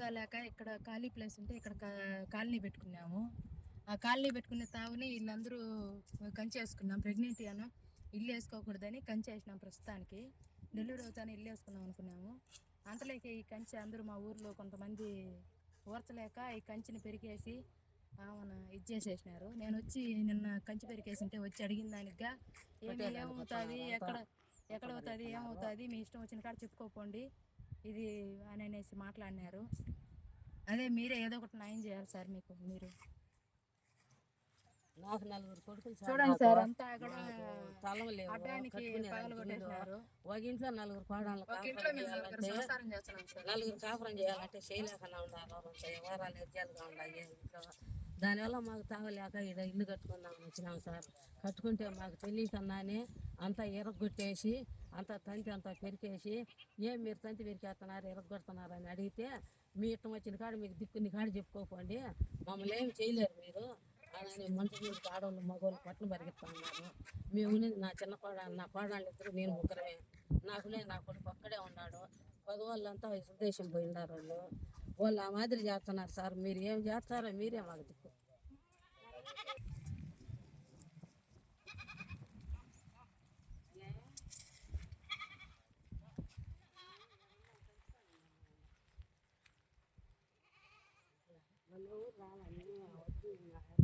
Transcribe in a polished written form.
కాలేక ఇక్కడ ఖాళీ ప్లేస్ ఉంటే ఇక్కడ కాలనీ పెట్టుకున్నాము. ఆ కాలనీ పెట్టుకునే తావుని వీళ్ళందరూ కంచె వేసుకున్నాం. ప్రెగ్నెంట్ అను ఇల్లు వేసుకోకూడదని కంచె వేసినాం. ప్రస్తుతానికి నెల్లూరు అవుతానే ఇల్లు వేసుకుందాం అనుకున్నాము. అంతలోకి ఈ కంచె అందరూ మా ఊర్లో కొంతమంది ఊర్చలేక ఈ కంచెని పెరికేసి ఇది చేసేసినారు. నేను వచ్చి నిన్న కంచె పెరికేసింటే వచ్చి అడిగిన దానిగా ఏమవుతుంది, ఎక్కడ అవుతుంది, ఏమవుతుంది, మీ ఇష్టం వచ్చిన కాడ చెప్పుకోపోండి ఇది అని అనేసి మాట్లాడినారు. అదే మీరే ఏదో ఒకటి న్యాయం చేయాలి సార్. మీరు నాకు 4 కొడుకులు చూడండి సార్. అంతా తలం లేవు, కొట్టేసినారు. ఒక ఇంట్లో 4 కోడళ్ళు నలుగురు కాపురం చేయాలంటే చేయలేకన్నా ఉండాలి. వ్యవహారాలు ఎజ్జాలుగా ఉన్నాయి ఇంట్లో. దానివల్ల మాకు తాగలేక ఇక్కడ ఇల్లు కట్టుకుందామని వచ్చినాం సార్. కట్టుకుంటే మాకు తెలియకన్నానే అంతా ఎరగొట్టేసి అంతా పెరికేసి మీరు తంతి పెరికేస్తున్నారు, ఎరగొడుతున్నారు అని అడిగితే మీ ఇష్టం వచ్చిన కాడ మీకు దిక్కుని కాడ చెప్పుకోకండి, మమ్మల్ని ఏమి చేయలేరు మీరు అని మనుషుల మీద ఆడవాళ్ళు మగవాళ్ళు పట్టును పరిగెత్తా ఉన్నారు. మేము నా చిన్న నా కోడళ్ళు ఇద్దరు నేను ముగ్గురమే. నా కొడుకు ఒక్కడే ఉన్నాడు. పదవాళ్ళంతా ఉద్దేశం పోయినారు. వాళ్ళు ఆ మాదిరి చేస్తున్నారు సార్. మీరు ఏం చేస్తారో మీరే మాకు దిక్కు. రావాలి